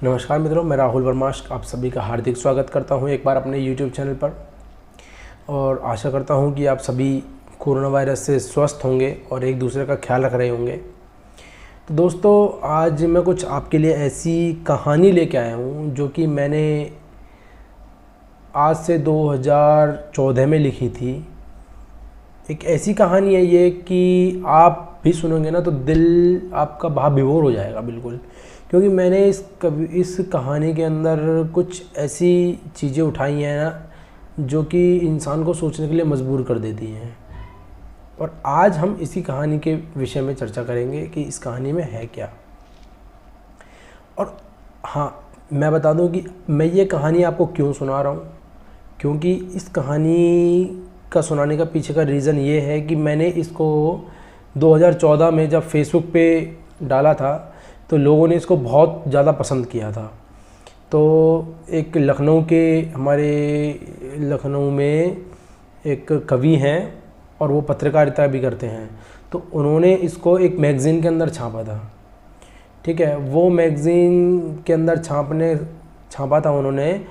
नमस्कार मित्रों, मैं राहुल वर्मा आप सभी का हार्दिक स्वागत करता हूं एक बार अपने YouTube चैनल पर। और आशा करता हूं कि आप सभी कोरोना वायरस से स्वस्थ होंगे और एक दूसरे का ख्याल रख रहे होंगे। तो दोस्तों, आज मैं कुछ आपके लिए ऐसी कहानी लेके आया हूं जो कि मैंने आज से 2014 में लिखी थी। एक ऐसी कहानी है ये कि आप भी सुनोगे ना तो दिल आपका भाव विभोर हो जाएगा बिल्कुल, क्योंकि मैंने इस कहानी के अंदर कुछ ऐसी चीज़ें उठाई हैं ना जो कि इंसान को सोचने के लिए मजबूर कर देती हैं। और आज हम इसी कहानी के विषय में चर्चा करेंगे कि इस कहानी में है क्या। और हाँ, मैं बता दूं कि मैं ये कहानी आपको क्यों सुना रहा हूँ, क्योंकि इस कहानी का सुनाने का पीछे का रीज़न ये है कि मैंने इसको 2014 में जब फेसबुक पे डाला था तो लोगों ने इसको बहुत ज़्यादा पसंद किया था। तो एक हमारे लखनऊ में एक कवि हैं और वो पत्रकारिता भी करते हैं, तो उन्होंने इसको एक मैगज़ीन के अंदर छापा था। ठीक है, वो मैगज़ीन के अंदर छापा था उन्होंने,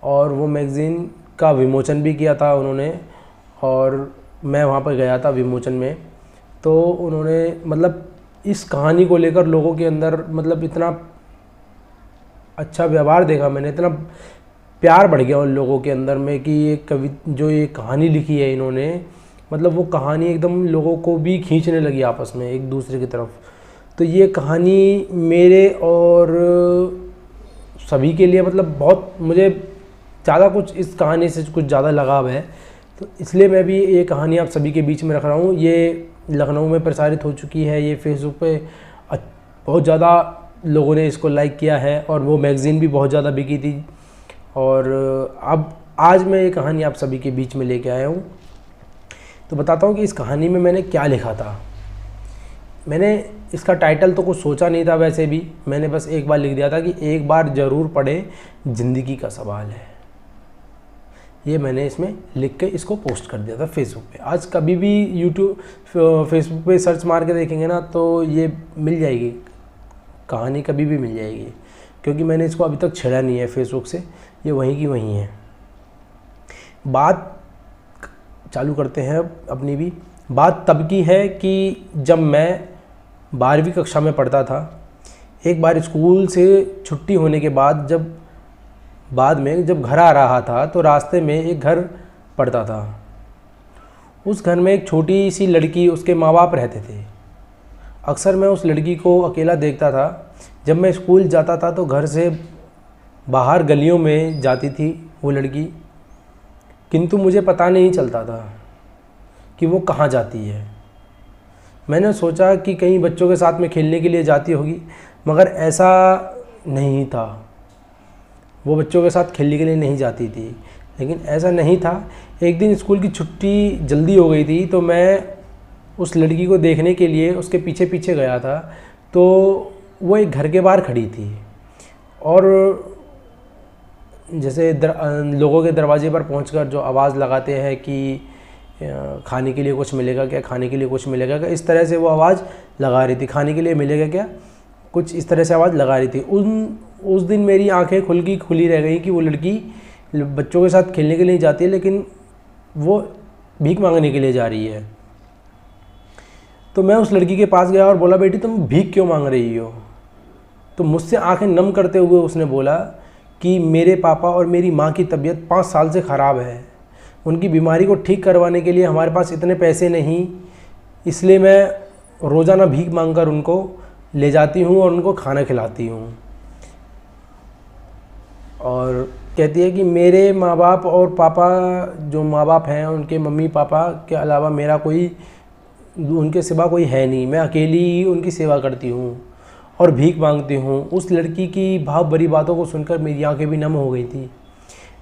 और वो मैगज़ीन का विमोचन भी किया था उन्होंने, और मैं वहाँ पर गया था विमोचन में। तो उन्होंने मतलब इस कहानी को लेकर लोगों के अंदर मतलब इतना अच्छा व्यवहार देखा मैंने, इतना प्यार बढ़ गया उन लोगों के अंदर में कि ये कहानी लिखी है इन्होंने, मतलब वो कहानी एकदम लोगों को भी खींचने लगी आपस में एक दूसरे की तरफ। तो ये कहानी मेरे और सभी के लिए मतलब बहुत, मुझे ज़्यादा कुछ इस कहानी से कुछ ज़्यादा लगाव है, तो इसलिए मैं भी ये कहानी आप सभी के बीच में रख रहा हूँ। ये लखनऊ में प्रसारित हो चुकी है, ये फेसबुक पे बहुत ज़्यादा लोगों ने इसको लाइक किया है, और वो मैगज़ीन भी बहुत ज़्यादा बिकी थी। और अब आज मैं ये कहानी आप सभी के बीच में लेके आया हूँ। तो बताता हूँ कि इस कहानी में मैंने क्या लिखा था। मैंने इसका टाइटल तो कुछ सोचा नहीं था, वैसे भी मैंने बस एक बार लिख दिया था कि एक बार ज़रूर पढ़े, ज़िंदगी का सवाल है। ये मैंने इसमें लिख के इसको पोस्ट कर दिया था फेसबुक पे। आज कभी भी फेसबुक पे सर्च मार के देखेंगे ना तो ये मिल जाएगी कहानी, कभी भी मिल जाएगी, क्योंकि मैंने इसको अभी तक छेड़ा नहीं है फेसबुक से, ये वहीं की वहीं है। बात चालू करते हैं अपनी भी। बात तब की है कि जब मैं 12वीं कक्षा में पढ़ता था। एक बार स्कूल से छुट्टी होने के बाद जब घर आ रहा था तो रास्ते में एक घर पड़ता था। उस घर में एक छोटी सी लड़की, उसके माँ बाप रहते थे। अक्सर मैं उस लड़की को अकेला देखता था। जब मैं स्कूल जाता था तो घर से बाहर गलियों में जाती थी वो लड़की, किंतु मुझे पता नहीं चलता था कि वो कहाँ जाती है। मैंने सोचा कि कहीं बच्चों के साथ में खेलने के लिए जाती होगी, मगर ऐसा नहीं था। वो बच्चों के साथ खेलने के लिए नहीं जाती थी, लेकिन ऐसा नहीं था। एक दिन स्कूल की छुट्टी जल्दी हो गई थी, तो मैं उस लड़की को देखने के लिए उसके पीछे पीछे गया था। तो वो एक घर के बाहर खड़ी थी, और जैसे लोगों के दरवाजे पर पहुंचकर जो आवाज़ लगाते हैं कि खाने के लिए कुछ मिलेगा क्या, खाने के लिए कुछ मिलेगा क्या, इस तरह से वो आवाज़ लगा रही थी। खाने के लिए मिलेगा क्या, कुछ इस तरह से आवाज़ लगा रही थी। उस दिन मेरी आंखें खुली रह गई कि वो लड़की बच्चों के साथ खेलने के लिए जाती है, लेकिन वो भीख मांगने के लिए जा रही है। तो मैं उस लड़की के पास गया और बोला, बेटी तुम भीख क्यों मांग रही हो? तो मुझसे आंखें नम करते हुए उसने बोला कि मेरे पापा और मेरी माँ की तबीयत 5 साल से ख़राब है। उनकी बीमारी को ठीक करवाने के लिए हमारे पास इतने पैसे नहीं, इसलिए मैं रोज़ाना भीख मांगकर उनको ले जाती हूँ और उनको खाना खिलाती हूँ। और कहती है कि मेरे माँ बाप और पापा, जो माँ बाप हैं उनके मम्मी पापा के अलावा मेरा कोई, उनके सिवा कोई है नहीं, मैं अकेली ही उनकी सेवा करती हूँ और भीख मांगती हूँ। उस लड़की की भाव भरी बातों को सुनकर मेरी आंखें भी नम हो गई थी।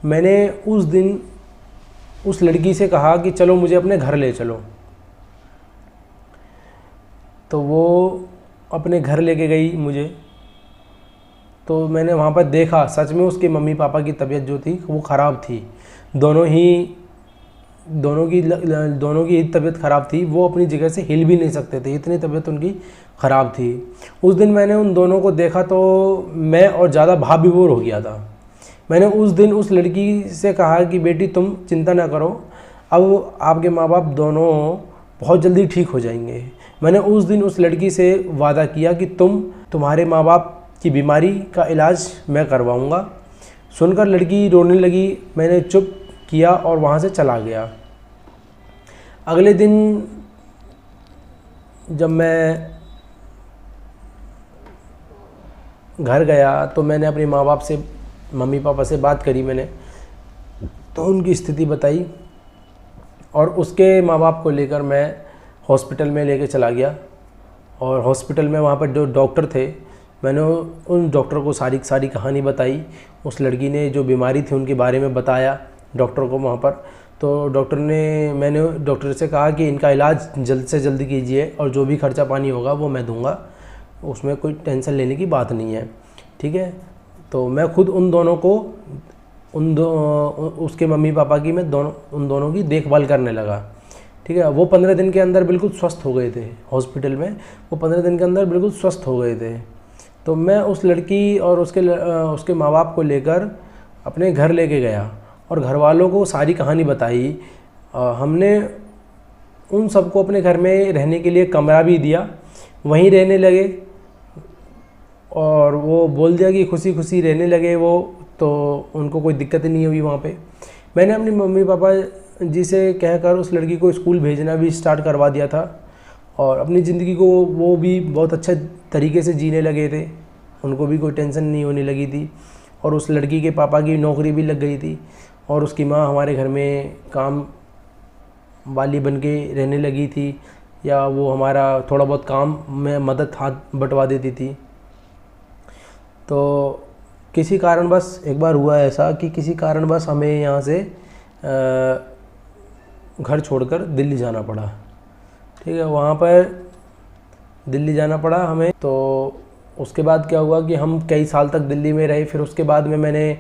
मैंने उस दिन उस लड़की से कहा कि चलो मुझे अपने घर ले चलो। तो वो अपने घर लेके गई मुझे। तो मैंने वहाँ पर देखा, सच में उसके मम्मी पापा की तबीयत जो थी वो ख़राब थी। दोनों ही दोनों की तबीयत ख़राब थी, वो अपनी जगह से हिल भी नहीं सकते थे, इतनी तबीयत उनकी ख़राब थी। उस दिन मैंने उन दोनों को देखा तो मैं और ज़्यादा भाव विभोर हो गया था। मैंने उस दिन उस लड़की से कहा कि बेटी तुम चिंता ना करो, अब आपके माँ बाप दोनों बहुत जल्दी ठीक हो जाएंगे। मैंने उस दिन उस लड़की से वादा किया कि तुम्हारे माँ बाप की बीमारी का इलाज मैं करवाऊँगा। सुनकर लड़की रोने लगी। मैंने चुप किया और वहाँ से चला गया। अगले दिन जब मैं घर गया तो मैंने अपने माँ बाप से, मम्मी पापा से बात करी मैंने, तो उनकी स्थिति बताई और उसके माँ बाप को लेकर मैं हॉस्पिटल में लेके चला गया। और हॉस्पिटल में वहाँ पर जो डॉक्टर थे, मैंने उन डॉक्टर को सारी कहानी बताई। उस लड़की ने जो बीमारी थी उनके बारे में बताया डॉक्टर को वहाँ पर। तो मैंने डॉक्टर से कहा कि इनका इलाज जल्द से जल्द कीजिए और जो भी खर्चा पानी होगा वो मैं दूंगा, उसमें कोई टेंशन लेने की बात नहीं है, ठीक है। तो मैं खुद उन दोनों को उसके मम्मी पापा की मैं उन दोनों की देखभाल करने लगा, ठीक है। वो 15 दिन के अंदर बिल्कुल स्वस्थ हो गए थे हॉस्पिटल में, वो 15 दिन के अंदर बिल्कुल स्वस्थ हो गए थे। तो मैं उस लड़की और उसके माँ बाप को लेकर अपने घर लेके गया और घर वालों को सारी कहानी बताई। हमने उन सबको अपने घर में रहने के लिए कमरा भी दिया, वहीं रहने लगे और वो बोल दिया कि खुशी खुशी रहने लगे वो, तो उनको कोई दिक्कत नहीं हुई वहाँ पे। मैंने अपने मम्मी पापा जी से कहकर उस लड़की को स्कूल भेजना भी स्टार्ट करवा दिया था और अपनी ज़िंदगी को वो भी बहुत अच्छे तरीके से जीने लगे थे, उनको भी कोई टेंशन नहीं होने लगी थी। और उस लड़की के पापा की नौकरी भी लग गई थी और उसकी माँ हमारे घर में काम वाली बन के रहने लगी थी, या वो हमारा थोड़ा बहुत काम में मदद हाथ बंटवा देती थी। तो किसी कारणवश एक बार हुआ ऐसा कि किसी कारणवश हमें यहाँ से घर छोड़कर दिल्ली जाना पड़ा, ठीक है। वहाँ पर दिल्ली जाना पड़ा हमें। तो उसके बाद क्या हुआ कि हम कई साल तक दिल्ली में रहे। फिर उसके बाद में मैंने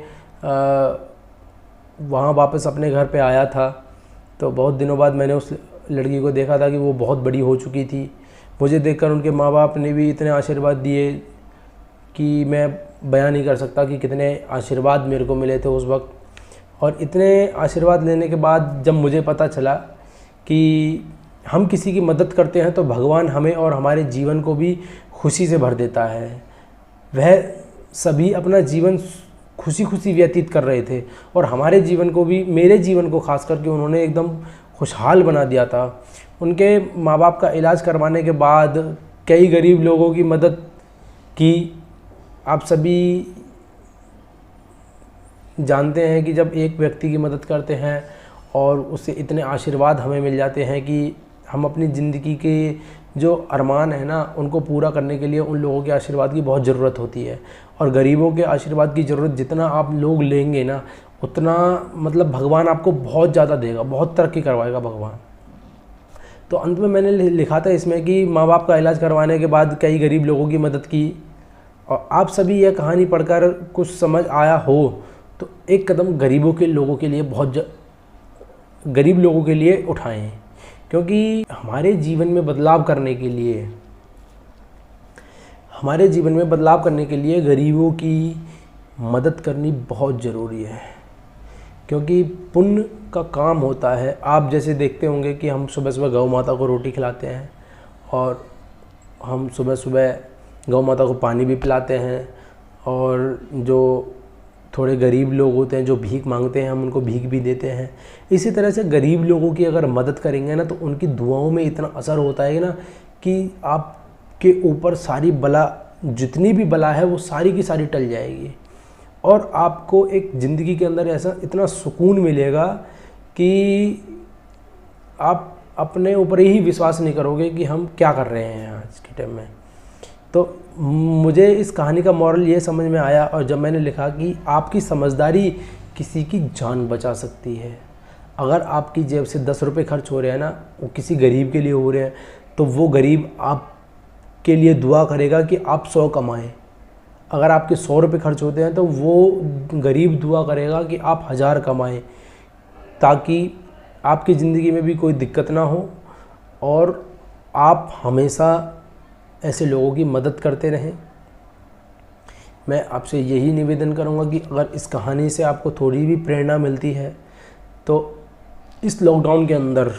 वहाँ वापस अपने घर पे आया था। तो बहुत दिनों बाद मैंने उस लड़की को देखा था कि वो बहुत बड़ी हो चुकी थी। मुझे देखकर उनके माँ बाप ने भी इतने आशीर्वाद दिए कि मैं बयान नहीं कर सकता कि कितने आशीर्वाद मेरे को मिले थे उस वक्त। और इतने आशीर्वाद लेने के बाद जब मुझे पता चला कि हम किसी की मदद करते हैं तो भगवान हमें और हमारे जीवन को भी खुशी से भर देता है। वह सभी अपना जीवन खुशी खुशी व्यतीत कर रहे थे और हमारे जीवन को भी, मेरे जीवन को खास करके उन्होंने एकदम खुशहाल बना दिया था। उनके माँ बाप का इलाज करवाने के बाद कई गरीब लोगों की मदद की। आप सभी जानते हैं कि जब एक व्यक्ति की मदद करते हैं और उससे इतने आशीर्वाद हमें मिल जाते हैं कि हम अपनी ज़िंदगी के जो अरमान है ना, उनको पूरा करने के लिए उन लोगों के आशीर्वाद की बहुत ज़रूरत होती है। और गरीबों के आशीर्वाद की ज़रूरत जितना आप लोग लेंगे ना, उतना मतलब भगवान आपको बहुत ज़्यादा देगा, बहुत तरक्की करवाएगा भगवान। तो अंत में मैंने लिखा था इसमें कि माँ बाप का इलाज करवाने के बाद कई गरीब लोगों की मदद की। और आप सभी यह कहानी पढ़कर कुछ समझ आया हो तो एक कदम गरीबों के लोगों के लिए, गरीब लोगों के लिए उठाएं, क्योंकि हमारे जीवन में बदलाव करने के लिए गरीबों की मदद करनी बहुत ज़रूरी है, क्योंकि पुण्य का काम होता है। आप जैसे देखते होंगे कि हम सुबह सुबह गौ माता को रोटी खिलाते हैं और हम सुबह सुबह गौ माता को पानी भी पिलाते हैं, और जो थोड़े गरीब लोग होते हैं जो भीख मांगते हैं हम उनको भीख भी देते हैं। इसी तरह से गरीब लोगों की अगर मदद करेंगे ना तो उनकी दुआओं में इतना असर होता है ना कि आपके ऊपर सारी बला, जितनी भी बला है वो सारी की सारी टल जाएगी और आपको एक ज़िंदगी के अंदर ऐसा इतना सुकून मिलेगा कि आप अपने ऊपर ही विश्वास नहीं करोगे कि हम क्या कर रहे हैं आज के टाइम में। तो मुझे इस कहानी का मॉरल ये समझ में आया, और जब मैंने लिखा कि आपकी समझदारी किसी की जान बचा सकती है। अगर आपकी जेब से 10 रुपये खर्च हो रहे हैं ना, वो किसी गरीब के लिए हो रहे हैं, तो वो गरीब आपके लिए दुआ करेगा कि आप 100 कमाएं। अगर आपके 100 रुपये खर्च होते हैं तो वो गरीब दुआ करेगा कि आप 1000 कमाएं, ताकि आपकी ज़िंदगी में भी कोई दिक्कत ना हो और आप हमेशा ऐसे लोगों की मदद करते रहें। मैं आपसे यही निवेदन करूंगा कि अगर इस कहानी से आपको थोड़ी भी प्रेरणा मिलती है तो इस लॉकडाउन के अंदर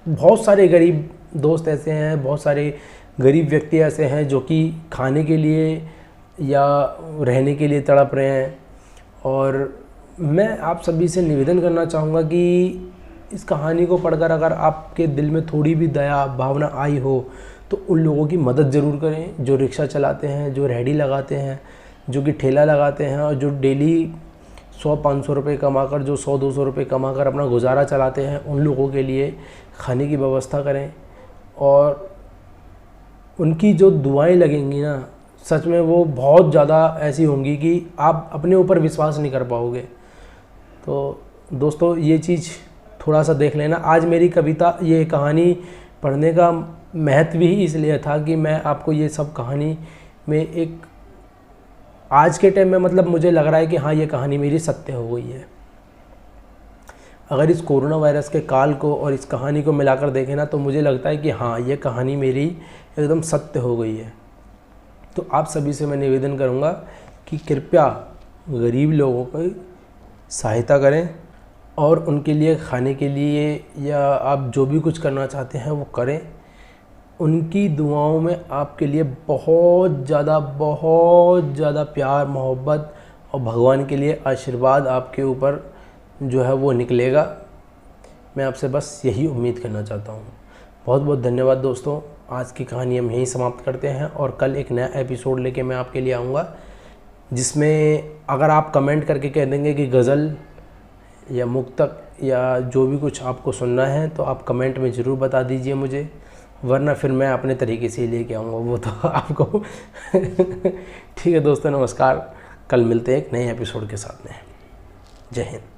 बहुत सारे गरीब दोस्त ऐसे हैं, बहुत सारे गरीब व्यक्ति ऐसे हैं जो कि खाने के लिए या रहने के लिए तड़प रहे हैं। और मैं आप सभी से निवेदन करना चाहूँगा कि इस कहानी को पढ़कर अगर आपके दिल में थोड़ी भी दया भावना आई हो तो उन लोगों की मदद ज़रूर करें जो रिक्शा चलाते हैं, जो रेहड़ी लगाते हैं, जो कि ठेला लगाते हैं और जो डेली 100-500 रुपये कमाकर, जो 100-200 रुपये कमाकर अपना गुजारा चलाते हैं, उन लोगों के लिए खाने की व्यवस्था करें। और उनकी जो दुआएं लगेंगी ना, सच में वो बहुत ज़्यादा ऐसी होंगी कि आप अपने ऊपर विश्वास नहीं कर पाओगे। तो दोस्तों ये चीज़ थोड़ा सा देख लेना। आज मेरी कविता, ये कहानी पढ़ने का महत्व ही इसलिए था कि मैं आपको ये सब कहानी में एक आज के टाइम में मतलब मुझे लग रहा है कि हाँ ये कहानी मेरी सत्य हो गई है। अगर इस कोरोना वायरस के काल को और इस कहानी को मिलाकर देखें ना तो मुझे लगता है कि हाँ ये कहानी मेरी एकदम सत्य हो गई है। तो आप सभी से मैं निवेदन करूँगा कि कृपया गरीब लोगों की सहायता करें और उनके लिए खाने के लिए या आप जो भी कुछ करना चाहते हैं वो करें। उनकी दुआओं में आपके लिए बहुत ज़्यादा प्यार मोहब्बत और भगवान के लिए आशीर्वाद आपके ऊपर जो है वो निकलेगा। मैं आपसे बस यही उम्मीद करना चाहता हूँ। बहुत बहुत धन्यवाद दोस्तों। आज की कहानी हम यहीं समाप्त करते हैं और कल एक नया एपिसोड लेके मैं आपके लिए आऊँगा, जिसमें अगर आप कमेंट करके कह देंगे कि गज़ल या मुक्तक या जो भी कुछ आपको सुनना है तो आप कमेंट में ज़रूर बता दीजिए मुझे, वरना फिर मैं अपने तरीके से ही लेके आऊँगा वो तो आपको ठीक है दोस्तों, नमस्कार। कल मिलते हैं एक नए एपिसोड के साथ में। जय हिंद।